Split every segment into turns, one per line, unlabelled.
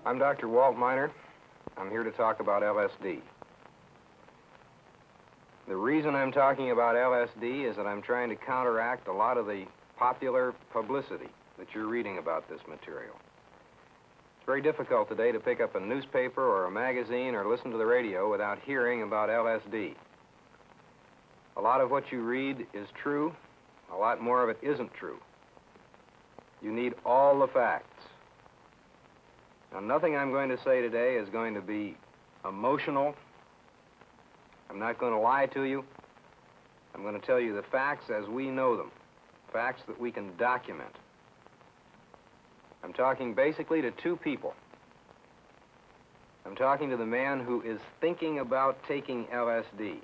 I'm Dr. Walt Miner. I'm here to talk about LSD. The reason I'm talking about LSD is that I'm trying to counteract a lot of the popular publicity that you're reading about this material. It's very difficult today to pick up a newspaper or a magazine or listen to the radio without hearing about LSD. A lot of what you read is true. A lot more of it isn't true. You need all the facts. Now, nothing I'm going to say today is going to be emotional. I'm not going to lie to you. I'm going to tell you the facts as we know them, facts that we can document. I'm talking basically to two people. I'm talking to the man who is thinking about taking LSD,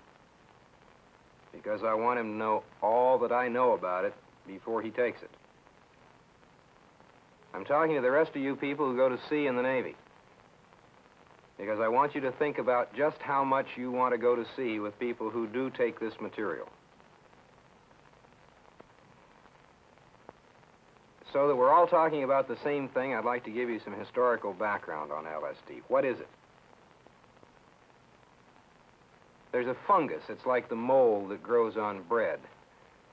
because I want him to know all that I know about it before he takes it. I'm talking to the rest of you people who go to sea in the Navy, because I want you to think about just how much you want to go to sea with people who do take this material. So that we're all talking about the same thing, I'd like to give you some historical background on LSD. What is it? There's a fungus. It's like the mold that grows on bread.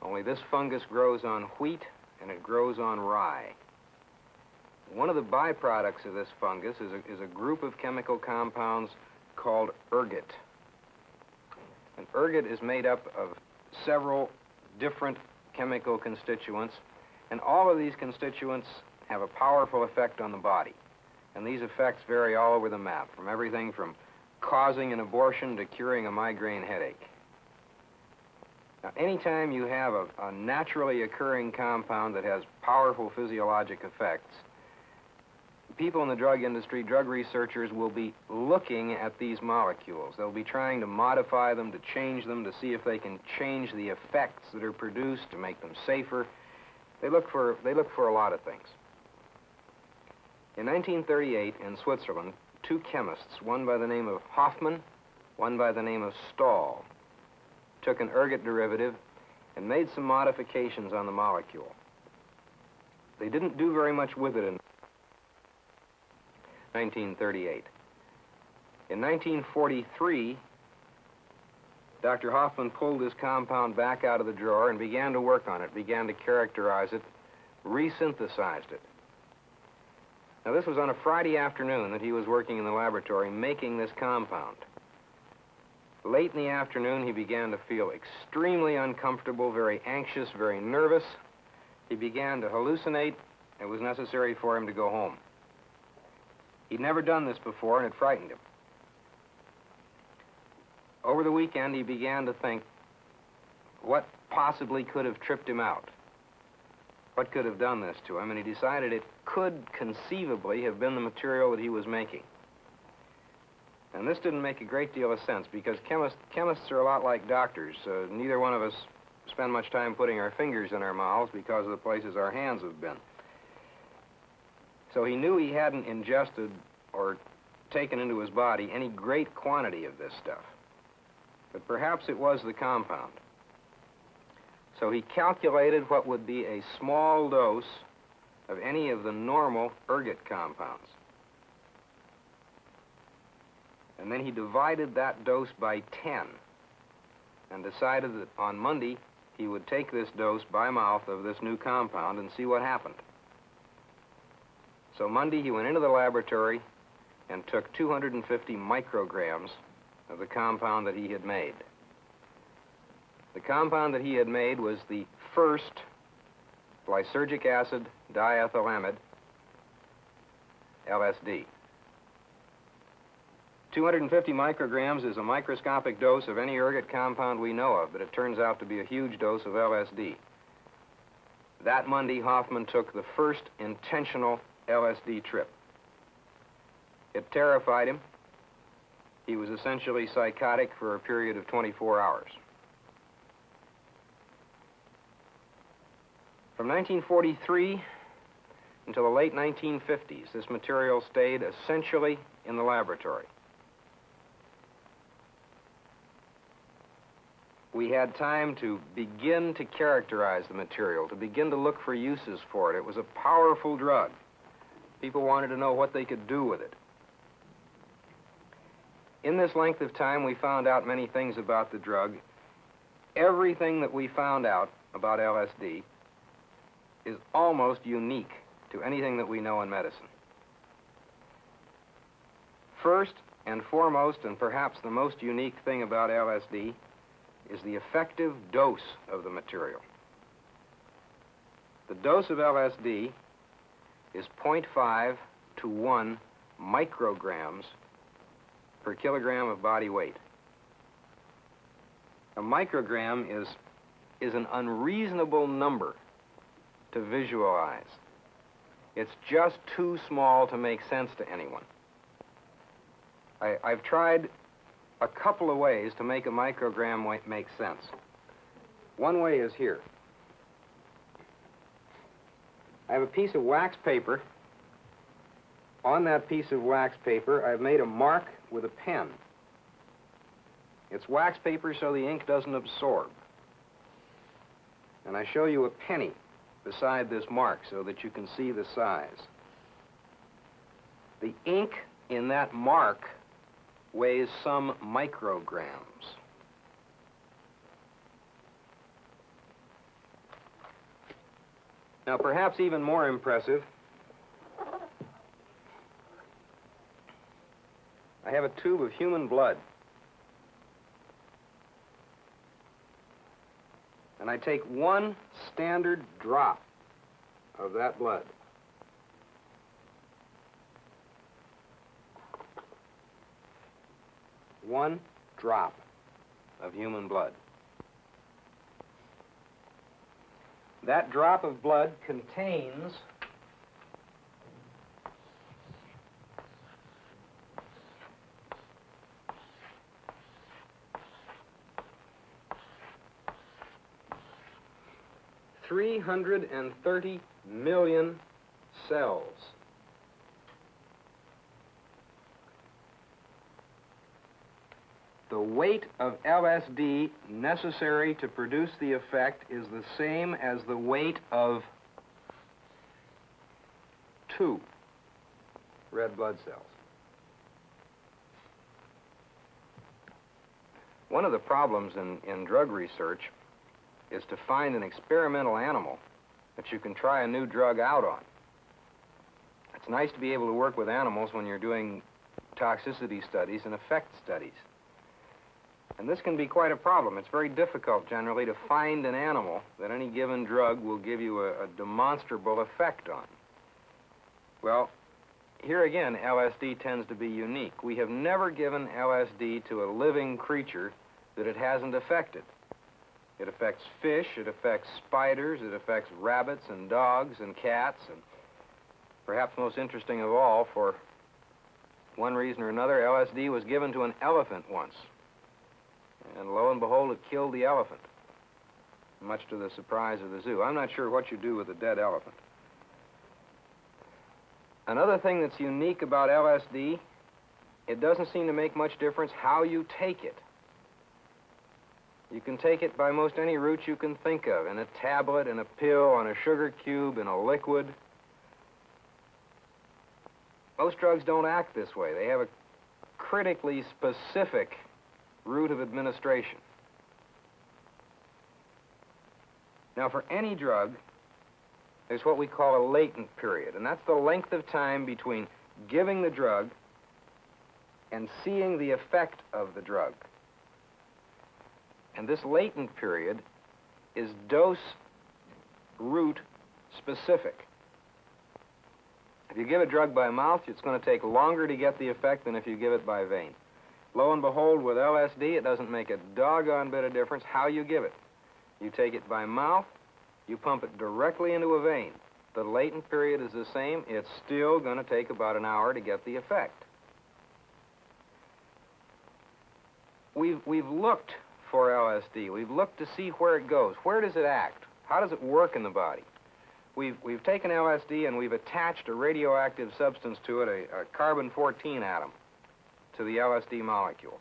Only this fungus grows on wheat, and it grows on rye. One of the byproducts of this fungus is a group of chemical compounds called ergot. And ergot is made up of several different chemical constituents, and all of these constituents have a powerful effect on the body. And these effects vary all over the map, from everything from causing an abortion to curing a migraine headache. Now, anytime you have a naturally occurring compound that has powerful physiologic effects, people in the drug industry, drug researchers, will be looking at these molecules. They'll be trying to modify them, to change them, to see if they can change the effects that are produced, to make them safer. They look for a lot of things. In 1938, in Switzerland, two chemists, one by the name of Hoffman, one by the name of Stahl, took an ergot derivative and made some modifications on the molecule. They didn't do very much with it in 1938. In 1943, Dr. Hoffman pulled his compound back out of the drawer and began to work on it, began to characterize it, resynthesized it. Now, this was on a Friday afternoon that he was working in the laboratory making this compound. Late in the afternoon, he began to feel extremely uncomfortable, very anxious, very nervous. He began to hallucinate. It was necessary for him to go home. He'd never done this before, and it frightened him. Over the weekend, he began to think, what possibly could have tripped him out? What could have done this to him? And he decided it could conceivably have been the material that he was making. And this didn't make a great deal of sense, because chemists are a lot like doctors. Neither one of us spend much time putting our fingers in our mouths because of the places our hands have been. So he knew he hadn't ingested or taken into his body any great quantity of this stuff. But perhaps it was the compound. So he calculated what would be a small dose of any of the normal ergot compounds. And then he divided that dose by 10 and decided that on Monday he would take this dose by mouth of this new compound and see what happened. So Monday, he went into the laboratory and took 250 micrograms of the compound that he had made. The compound that he had made was the first lysergic acid diethylamide, LSD. 250 micrograms is a microscopic dose of any ergot compound we know of, but it turns out to be a huge dose of LSD. That Monday, Hoffman took the first intentional LSD trip. It terrified him. He was essentially psychotic for a period of 24 hours. From 1943 until the late 1950s, this material stayed essentially in the laboratory. We had time to begin to characterize the material, to begin to look for uses for it. It was a powerful drug. People wanted to know what they could do with it. In this length of time, we found out many things about the drug. Everything that we found out about LSD is almost unique to anything that we know in medicine. First and foremost, and perhaps the most unique thing about LSD, is the effective dose of the material. The dose of LSD is 0.5 to 1 micrograms per kilogram of body weight. A microgram is an unreasonable number to visualize. It's just too small to make sense to anyone. I've tried a couple of ways to make a microgram make sense. One way is here. I have a piece of wax paper. On that piece of wax paper, I've made a mark with a pen. It's wax paper so the ink doesn't absorb. And I show you a penny beside this mark so that you can see the size. The ink in that mark weighs some micrograms. Now, perhaps even more impressive, I have a tube of human blood. And I take one standard drop of that blood. One drop of human blood. That drop of blood contains 330 million cells. The weight of LSD necessary to produce the effect is the same as the weight of 2 red blood cells. One of the problems in drug research is to find an experimental animal that you can try a new drug out on. It's nice to be able to work with animals when you're doing toxicity studies and effect studies. And this can be quite a problem. It's very difficult, generally, to find an animal that any given drug will give you a demonstrable effect on. Well, here again, LSD tends to be unique. We have never given LSD to a living creature that it hasn't affected. It affects fish, it affects spiders, it affects rabbits and dogs and cats, and perhaps most interesting of all, for one reason or another, LSD was given to an elephant once. And lo and behold, it killed the elephant, much to the surprise of the zoo. I'm not sure what you do with a dead elephant. Another thing that's unique about LSD, it doesn't seem to make much difference how you take it. You can take it by most any route you can think of, in a tablet, in a pill, on a sugar cube, in a liquid. Most drugs don't act this way. They have a critically specific route of administration. Now, for any drug, there's what we call a latent period, and that's the length of time between giving the drug and seeing the effect of the drug. And this latent period is dose route specific. If you give a drug by mouth, it's going to take longer to get the effect than if you give it by vein. Lo and behold, with LSD, it doesn't make a doggone bit of difference how you give it. You take it by mouth, you pump it directly into a vein. The latent period is the same. It's still going to take about an hour to get the effect. We've looked for LSD. We've looked to see where it goes. Where does it act? How does it work in the body? We've taken LSD and we've attached a radioactive substance to it, a carbon-14 atom, to the LSD molecule.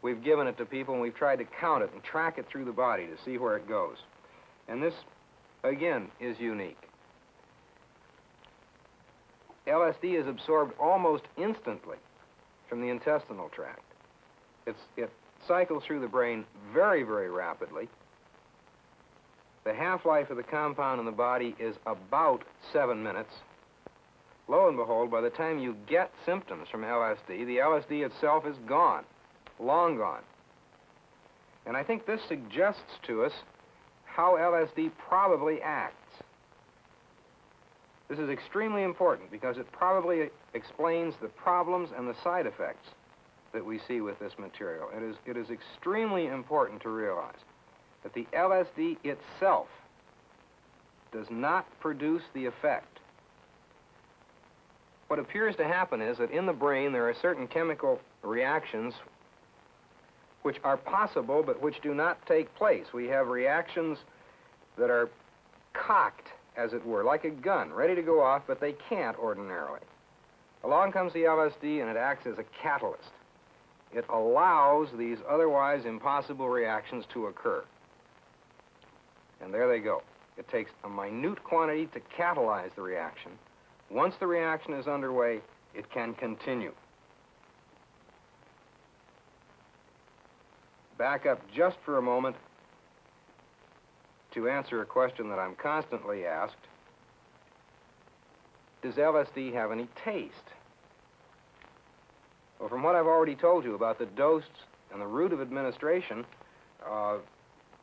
We've given it to people and we've tried to count it and track it through the body to see where it goes. And this, again, is unique. LSD is absorbed almost instantly from the intestinal tract. It cycles through the brain very, very rapidly. The half-life of the compound in the body is about 7 minutes. Lo and behold, by the time you get symptoms from LSD, the LSD itself is gone, long gone. And I think this suggests to us how LSD probably acts. This is extremely important because it probably explains the problems and the side effects that we see with this material. It is extremely important to realize that the LSD itself does not produce the effect. What appears to happen is that in the brain there are certain chemical reactions which are possible but which do not take place. We have reactions that are cocked, as it were, like a gun, ready to go off, but they can't ordinarily. Along comes the LSD and it acts as a catalyst. It allows these otherwise impossible reactions to occur. And there they go. It takes a minute quantity to catalyze the reaction. Once the reaction is underway, it can continue. Back up just for a moment to answer a question that I'm constantly asked. Does LSD have any taste? Well, from what I've already told you about the dose and the route of administration,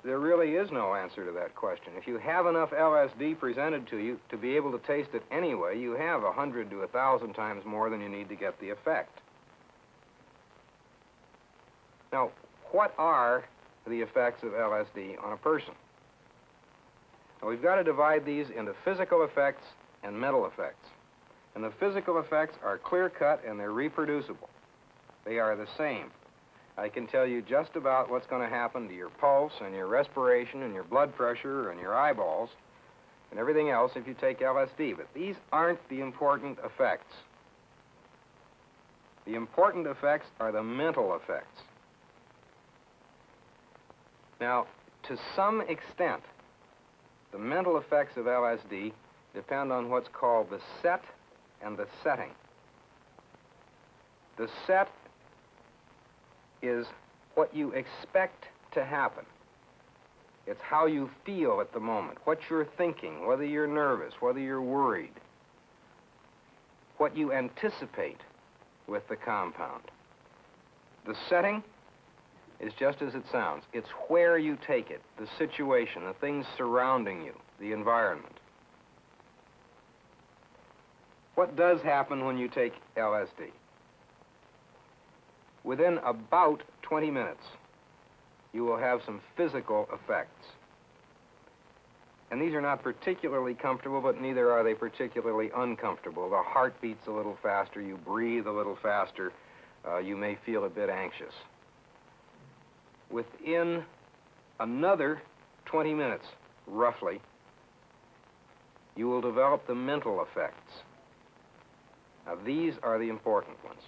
there really is no answer to that question. If you have enough LSD presented to you to be able to taste it anyway, you have 100 to 1,000 times more than you need to get the effect. Now, what are the effects of LSD on a person? Now, we've got to divide these into physical effects and mental effects. And the physical effects are clear-cut and they're reproducible. They are the same. I can tell you just about what's going to happen to your pulse and your respiration and your blood pressure and your eyeballs and everything else if you take LSD. But these aren't the important effects. The important effects are the mental effects. Now, to some extent, the mental effects of LSD depend on what's called the set and the setting. The set is what you expect to happen. It's how you feel at the moment, what you're thinking, whether you're nervous, whether you're worried, what you anticipate with the compound. The setting is just as it sounds. It's where you take it, the situation, the things surrounding you, the environment. What does happen when you take LSD? Within about 20 minutes, you will have some physical effects. And these are not particularly comfortable, but neither are they particularly uncomfortable. The heart beats a little faster, you breathe a little faster, you may feel a bit anxious. Within another 20 minutes, roughly, you will develop the mental effects. Now, these are the important ones.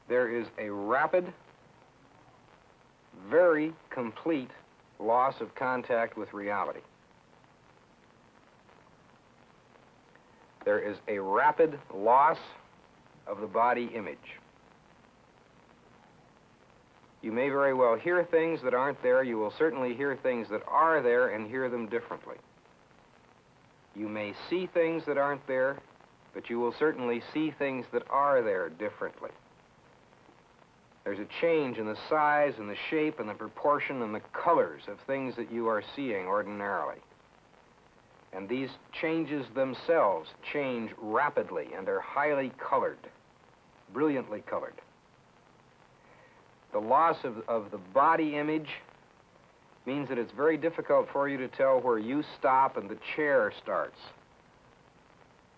There is a rapid, very complete loss of contact with reality. There is a rapid loss of the body image. You may very well hear things that aren't there. You will certainly hear things that are there and hear them differently. You may see things that aren't there, but you will certainly see things that are there differently. There's a change in the size and the shape and the proportion and the colors of things that you are seeing ordinarily. And these changes themselves change rapidly and are highly colored, brilliantly colored. The loss of the body image means that it's very difficult for you to tell where you stop and the chair starts.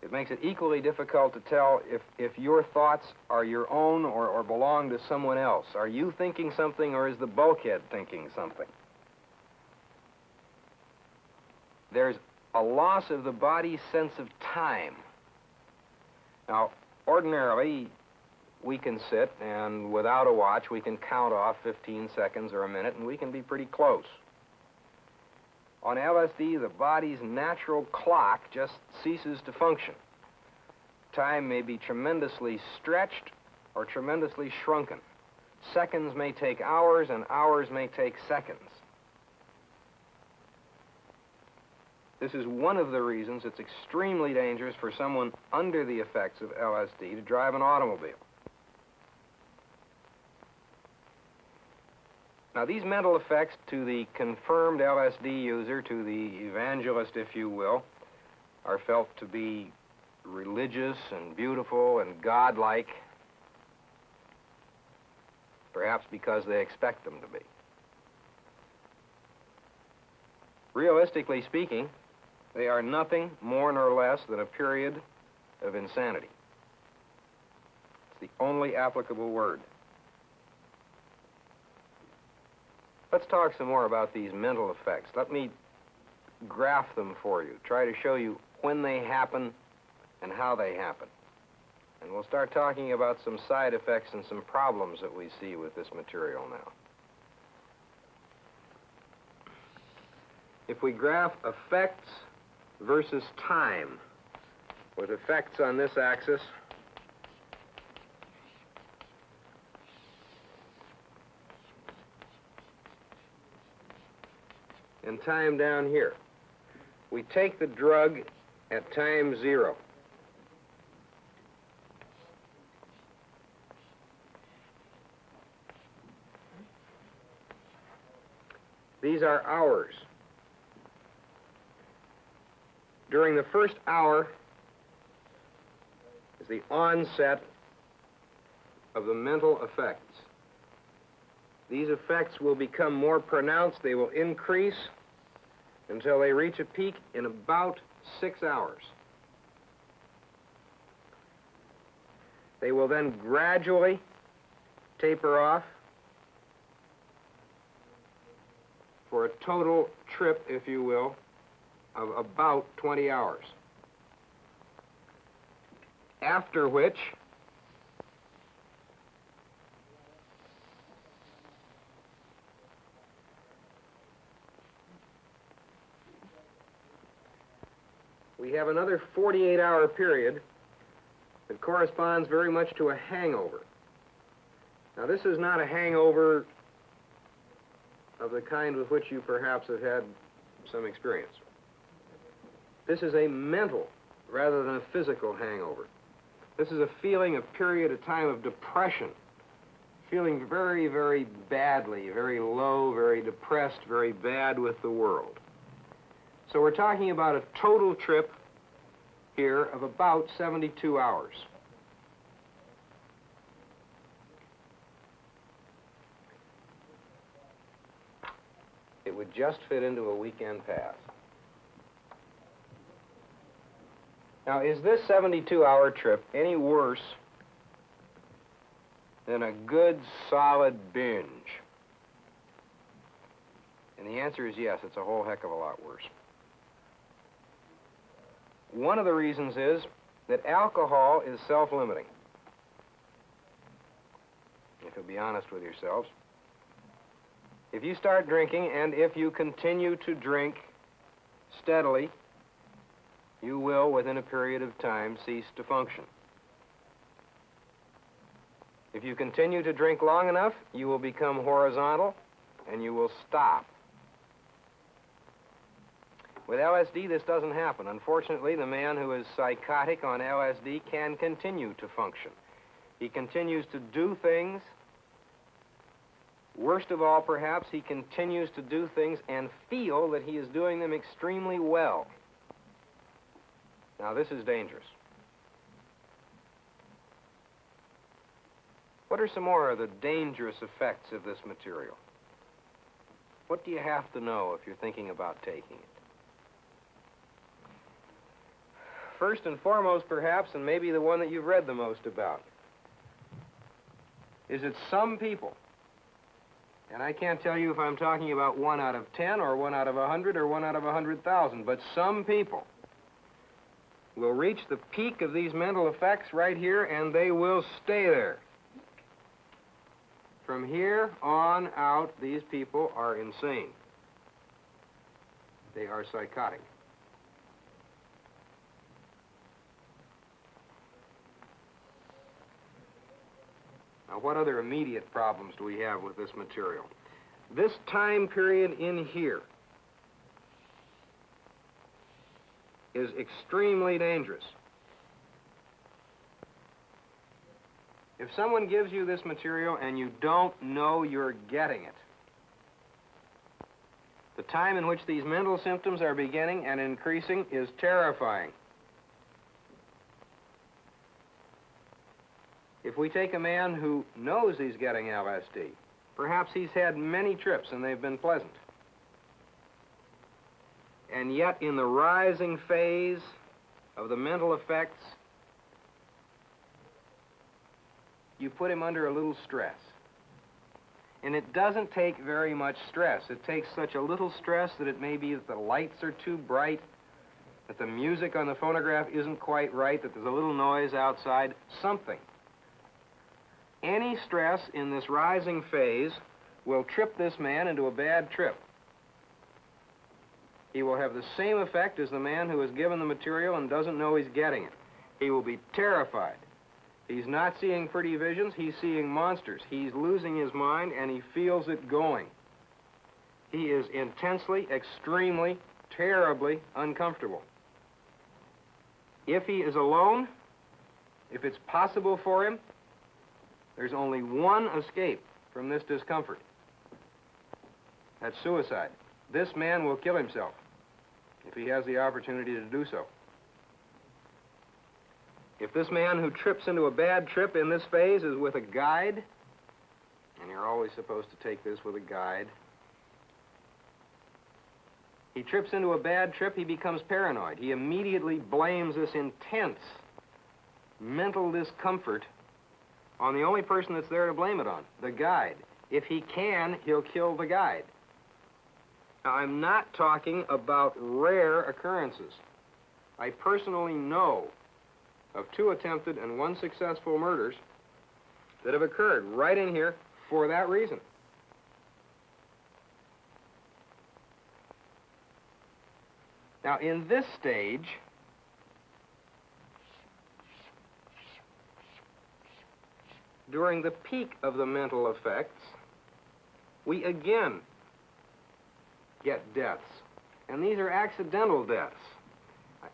It makes it equally difficult to tell if your thoughts are your own or belong to someone else. Are you thinking something or is the bulkhead thinking something? There's a loss of the body's sense of time. Now, ordinarily, we can sit and without a watch, we can count off 15 seconds or a minute and we can be pretty close. On LSD, the body's natural clock just ceases to function. Time may be tremendously stretched or tremendously shrunken. Seconds may take hours, and hours may take seconds. This is one of the reasons it's extremely dangerous for someone under the effects of LSD to drive an automobile. Now, these mental effects to the confirmed LSD user, to the evangelist, if you will, are felt to be religious and beautiful and godlike, perhaps because they expect them to be. Realistically speaking, they are nothing more nor less than a period of insanity. It's the only applicable word. Let's talk some more about these mental effects. Let me graph them for you, try to show you when they happen and how they happen. And we'll start talking about some side effects and some problems that we see with this material now. If we graph effects versus time, with effects on this axis and time down here, we take the drug at time 0. These are hours. During the first hour is the onset of the mental effects. These effects will become more pronounced. They will increase until they reach a peak in about 6 hours. They will then gradually taper off for a total trip, if you will, of about 20 hours. After which we have another 48-hour period that corresponds very much to a hangover. Now, this is not a hangover of the kind with which you perhaps have had some experience. This is a mental rather than a physical hangover. This is a feeling, a period, a time of depression, feeling very, very badly, very low, very depressed, very bad with the world. So we're talking about a total trip here of about 72 hours. It would just fit into a weekend pass. Now, is this 72-hour trip any worse than a good, solid binge? And the answer is yes, it's a whole heck of a lot worse. One of the reasons is that alcohol is self-limiting. If you'll be honest with yourselves. If you start drinking, and if you continue to drink steadily, you will, within a period of time, cease to function. If you continue to drink long enough, you will become horizontal, and you will stop. With LSD, this doesn't happen. Unfortunately, the man who is psychotic on LSD can continue to function. He continues to do things. Worst of all, perhaps, he continues to do things and feel that he is doing them extremely well. Now, this is dangerous. What are some more of the dangerous effects of this material? What do you have to know if you're thinking about taking it? First and foremost, perhaps, and maybe the one that you've read the most about, is that some people, and I can't tell you if I'm talking about 1 out of 10 or 1 out of 100 or 1 out of 100,000, but some people will reach the peak of these mental effects right here, and they will stay there. From here on out, these people are insane. They are psychotic. Now, what other immediate problems do we have with this material? This time period in here is extremely dangerous. If someone gives you this material and you don't know you're getting it, the time in which these mental symptoms are beginning and increasing is terrifying. If we take a man who knows he's getting LSD, perhaps he's had many trips and they've been pleasant, and yet in the rising phase of the mental effects, you put him under a little stress. And it doesn't take very much stress. It takes such a little stress that it may be that the lights are too bright, that the music on the phonograph isn't quite right, that there's a little noise outside, something. Any stress in this rising phase will trip this man into a bad trip. He will have the same effect as the man who is given the material and doesn't know he's getting it. He will be terrified. He's not seeing pretty visions, he's seeing monsters. He's losing his mind and he feels it going. He is intensely, extremely, terribly uncomfortable. If he is alone, if it's possible for him, there's only one escape from this discomfort. That's suicide. This man will kill himself if he has the opportunity to do so. If this man who trips into a bad trip in this phase is with a guide, and you're always supposed to take this with a guide, he trips into a bad trip, he becomes paranoid. He immediately blames this intense mental discomfort on the only person that's there to blame it on, the guide. If he can, he'll kill the guide. Now, I'm not talking about rare occurrences. I personally know of 2 attempted and 1 successful murders that have occurred right in here for that reason. Now, in this stage, during the peak of the mental effects, we again get deaths. And these are accidental deaths.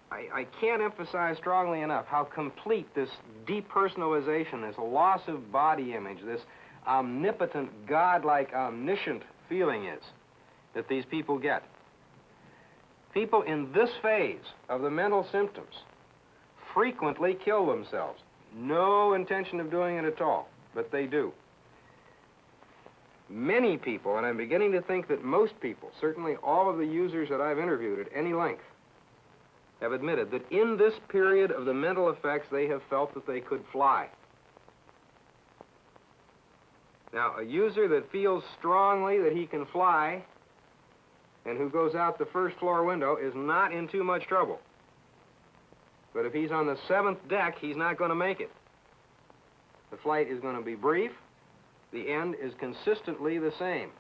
I can't emphasize strongly enough how complete this depersonalization, this loss of body image, this omnipotent, godlike, omniscient feeling is that these people get. People in this phase of the mental symptoms frequently kill themselves. No intention of doing it at all, but they do. Many people, and I'm beginning to think that most people, certainly all of the users that I've interviewed at any length, have admitted that in this period of the mental effects, they have felt that they could fly. Now, a user that feels strongly that he can fly and who goes out the first floor window is not in too much trouble. But if he's on the 7th deck, he's not going to make it. The flight is going to be brief. The end is consistently the same.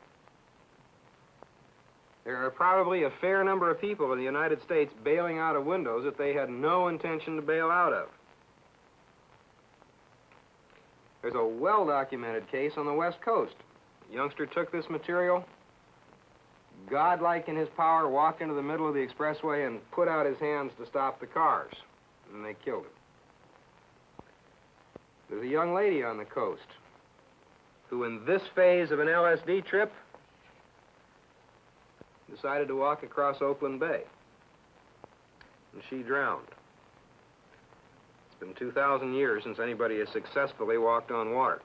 There are probably a fair number of people in the United States bailing out of windows that they had no intention to bail out of. There's a well-documented case on the West Coast. A youngster took this material, godlike in his power, walked into the middle of the expressway and put out his hands to stop the cars, and they killed him. There's a young lady on the coast who, in this phase of an LSD trip, decided to walk across Oakland Bay, and she drowned. It's been 2,000 years since anybody has successfully walked on water.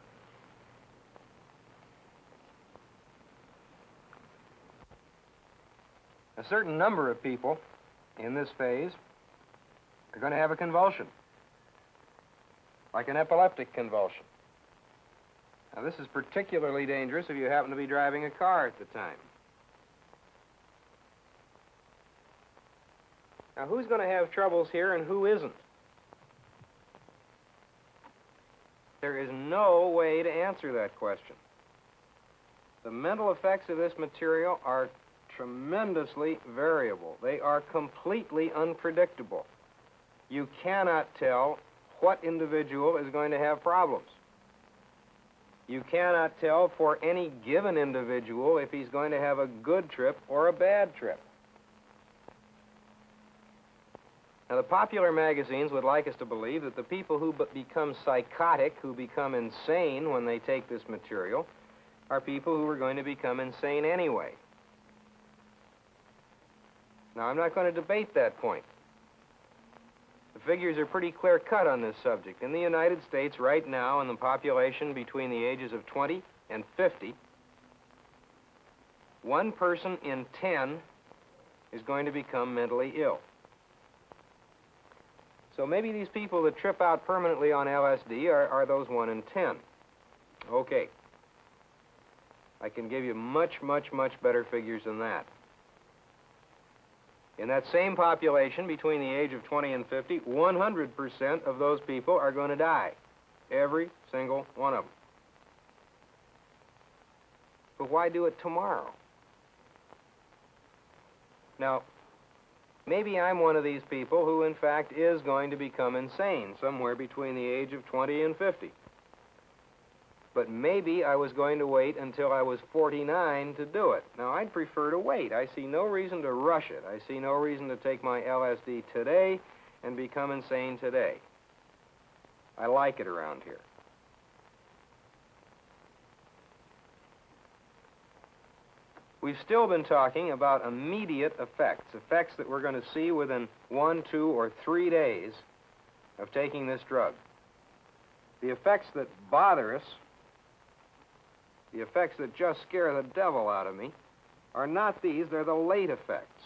A certain number of people in this phase are going to have a convulsion, like an epileptic convulsion. Now, this is particularly dangerous if you happen to be driving a car at the time. Now, who's going to have troubles here and who isn't? There is no way to answer that question. The mental effects of this material are tremendously variable. They are completely unpredictable. You cannot tell what individual is going to have problems. You cannot tell for any given individual if he's going to have a good trip or a bad trip. Now, the popular magazines would like us to believe that the people who become psychotic, who become insane when they take this material, are people who are going to become insane anyway. Now, I'm not going to debate that point. The figures are pretty clear-cut on this subject. In the United States right now, in the population between the ages of 20 and 50, 1 person in 10 is going to become mentally ill. So maybe these people that trip out permanently on LSD are those 1 in 10. Okay. I can give you much, much, much better figures than that. In that same population between the age of 20 and 50, 100% of those people are going to die. Every single one of them. But why do it tomorrow? Now, maybe I'm one of these people who, in fact, is going to become insane somewhere between the age of 20 and 50. But maybe I was going to wait until I was 49 to do it. Now, I'd prefer to wait. I see no reason to rush it. I see no reason to take my LSD today and become insane today. I like it around here. We've still been talking about immediate effects, effects that we're going to see within 1, 2, or 3 days of taking this drug. The effects that bother us, the effects that just scare the devil out of me, are not these, they're the late effects.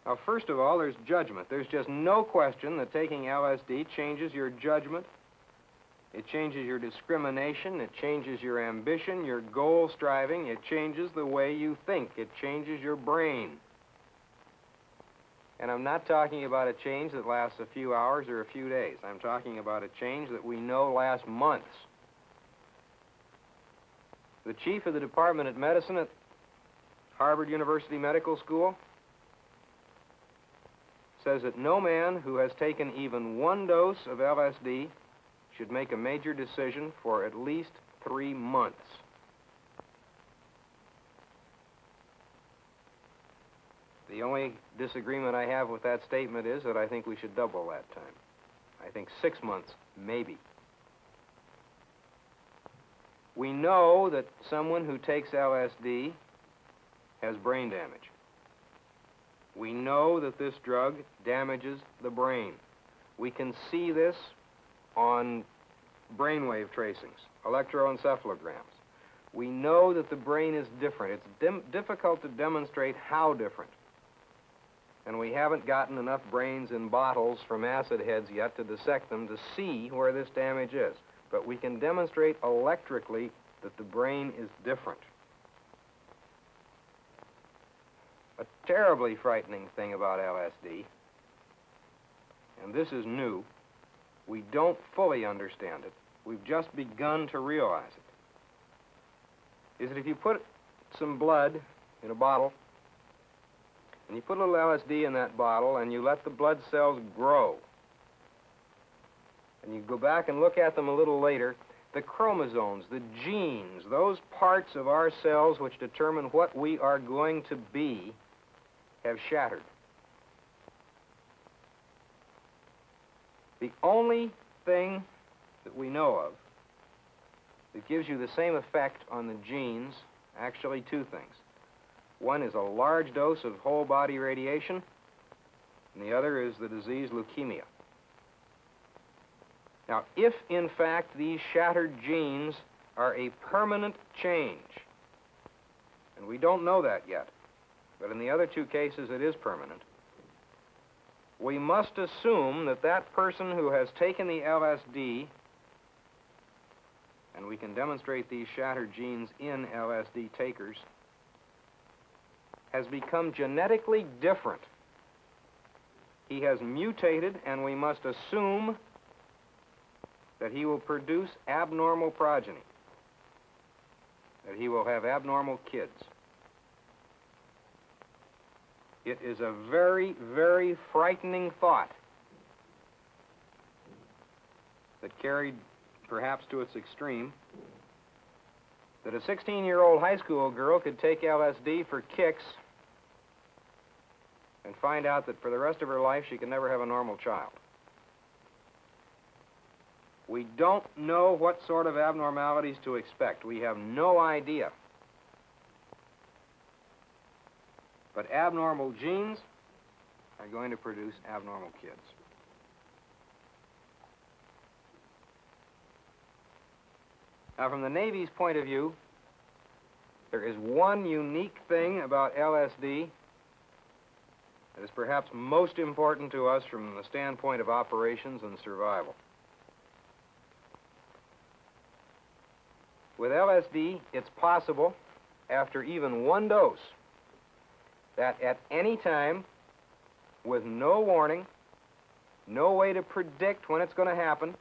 Now, first of all, there's judgment. There's just no question that taking LSD changes your judgment. It changes your discrimination. It changes your ambition, your goal striving. It changes the way you think. It changes your brain. And I'm not talking about a change that lasts a few hours or a few days. I'm talking about a change that we know lasts months. The chief of the Department of Medicine at Harvard University Medical School says that no man who has taken even 1 dose of LSD should make a major decision for at least 3 months. The only disagreement I have with that statement is that I think we should double that time. I think 6 months, maybe. We know that someone who takes LSD has brain damage. We know that this drug damages the brain. We can see this on brainwave tracings, electroencephalograms. We know that the brain is different. It's difficult to demonstrate how different. And we haven't gotten enough brains in bottles from acid heads yet to dissect them to see where this damage is. But we can demonstrate electrically that the brain is different. A terribly frightening thing about LSD, and this is new, we don't fully understand it. We've just begun to realize it. Is that if you put some blood in a bottle, and you put a little LSD in that bottle, and you let the blood cells grow, and you go back and look at them a little later, the chromosomes, the genes, those parts of our cells which determine what we are going to be, have shattered. The only thing that we know of that gives you the same effect on the genes, actually 2 things. One is a large dose of whole-body radiation, and the other is the disease leukemia. Now, if, in fact, these shattered genes are a permanent change, and we don't know that yet, but in the other 2 cases it is permanent, we must assume that that person who has taken the LSD, and we can demonstrate these shattered genes in LSD takers, has become genetically different. He has mutated, and we must assume that he will produce abnormal progeny, that he will have abnormal kids. It is a very, very frightening thought that carried perhaps to its extreme, that a 16-year-old high school girl could take LSD for kicks and find out that for the rest of her life she could never have a normal child. We don't know what sort of abnormalities to expect. We have no idea. But abnormal genes are going to produce abnormal kids. Now, from the Navy's point of view, there is one unique thing about LSD that is perhaps most important to us from the standpoint of operations and survival. With LSD, it's possible, after even one dose, that at any time, with no warning, no way to predict when it's going to happen,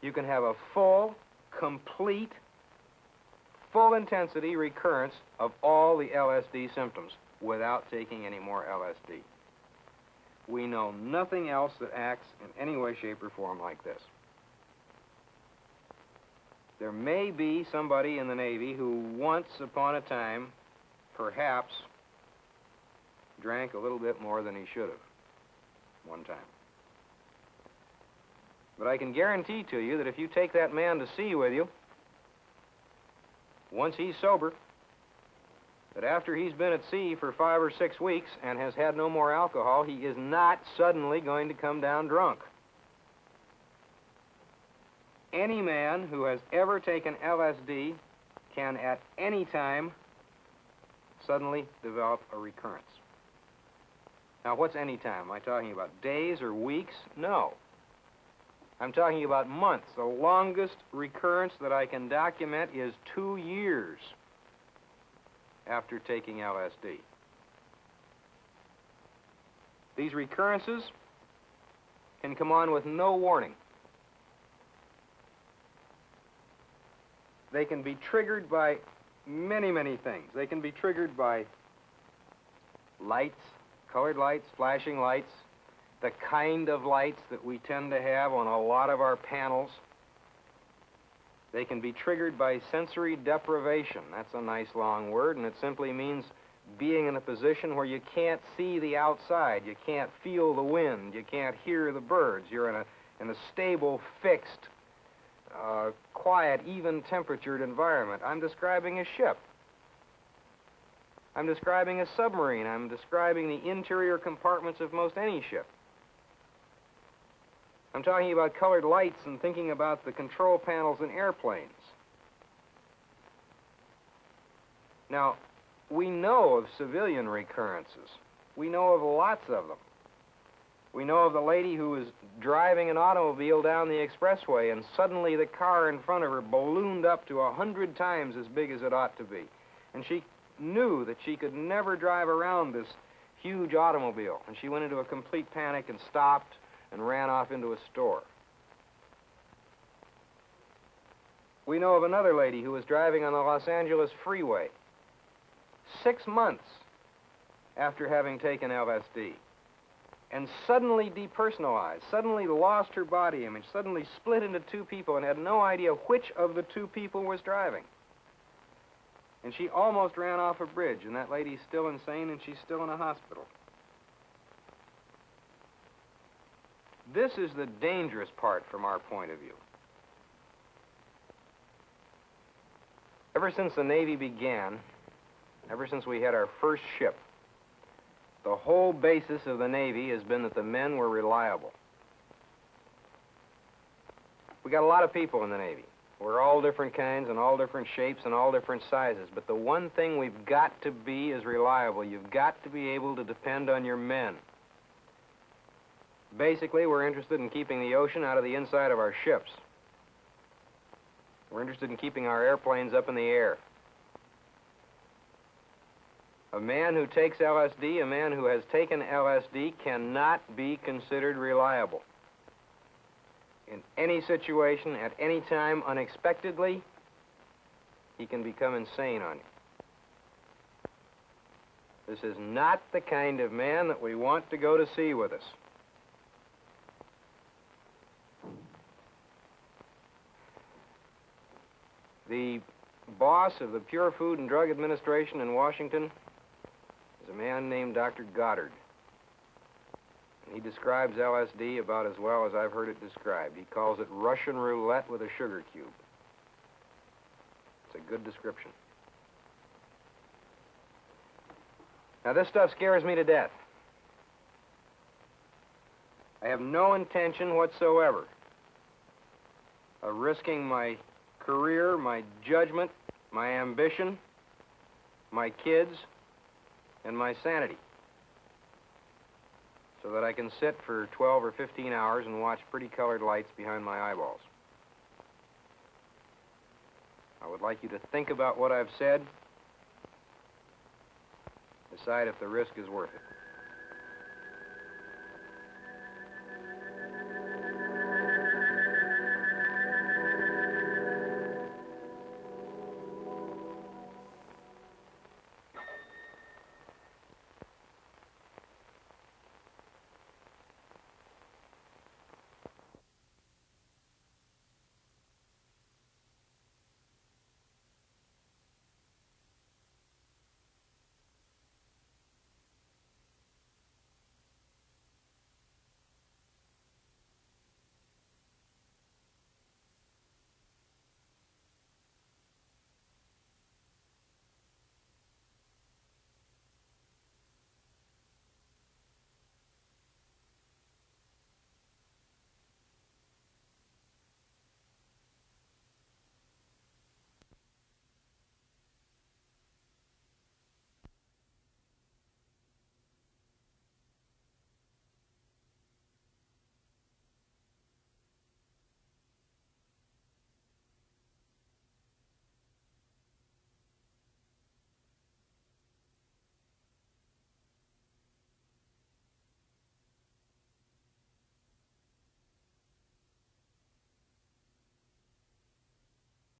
you can have a full, complete, full-intensity recurrence of all the LSD symptoms without taking any more LSD. We know nothing else that acts in any way, shape, or form like this. There may be somebody in the Navy who once upon a time, perhaps, drank a little bit more than he should have one time. But I can guarantee to you that if you take that man to sea with you, once he's sober, that after he's been at sea for 5 or 6 weeks and has had no more alcohol, he is not suddenly going to come down drunk. Any man who has ever taken LSD can at any time suddenly develop a recurrence. Now, what's any time? Am I talking about days or weeks? No. I'm talking about months. The longest recurrence that I can document is 2 years after taking LSD. These recurrences can come on with no warning. They can be triggered by many, many things. They can be triggered by lights, colored lights, flashing lights, the kind of lights that we tend to have on a lot of our panels. They can be triggered by sensory deprivation. That's a nice long word, and it simply means being in a position where you can't see the outside, you can't feel the wind, you can't hear the birds. You're in a stable, fixed, quiet, even-temperatured environment. I'm describing a ship. I'm describing a submarine. I'm describing the interior compartments of most any ship. I'm talking about colored lights and thinking about the control panels in airplanes. Now, we know of civilian recurrences. We know of lots of them. We know of the lady who was driving an automobile down the expressway and suddenly the car in front of her ballooned up to 100 times as big as it ought to be. And she knew that she could never drive around this huge automobile. And she went into a complete panic and stopped and ran off into a store. We know of another lady who was driving on the Los Angeles freeway 6 months after having taken LSD and suddenly depersonalized, suddenly lost her body image, suddenly split into 2 people and had no idea which of the 2 people was driving. And she almost ran off a bridge, and that lady's still insane and she's still in a hospital. This is the dangerous part from our point of view. Ever since the Navy began, ever since we had our first ship, the whole basis of the Navy has been that the men were reliable. We got a lot of people in the Navy. We're all different kinds and all different shapes and all different sizes, but the one thing we've got to be is reliable. You've got to be able to depend on your men. Basically, we're interested in keeping the ocean out of the inside of our ships. We're interested in keeping our airplanes up in the air. A man who takes LSD, a man who has taken LSD, cannot be considered reliable. In any situation, at any time, unexpectedly, he can become insane on you. This is not the kind of man that we want to go to sea with us. The boss of the Pure Food and Drug Administration in Washington is a man named Dr. Goddard. And he describes LSD about as well as I've heard it described. He calls it Russian roulette with a sugar cube. It's a good description. Now, this stuff scares me to death. I have no intention whatsoever of risking my career, my judgment, my ambition, my kids, and my sanity so that I can sit for 12 or 15 hours and watch pretty colored lights behind my eyeballs. I would like you to think about what I've said. Decide if the risk is worth it.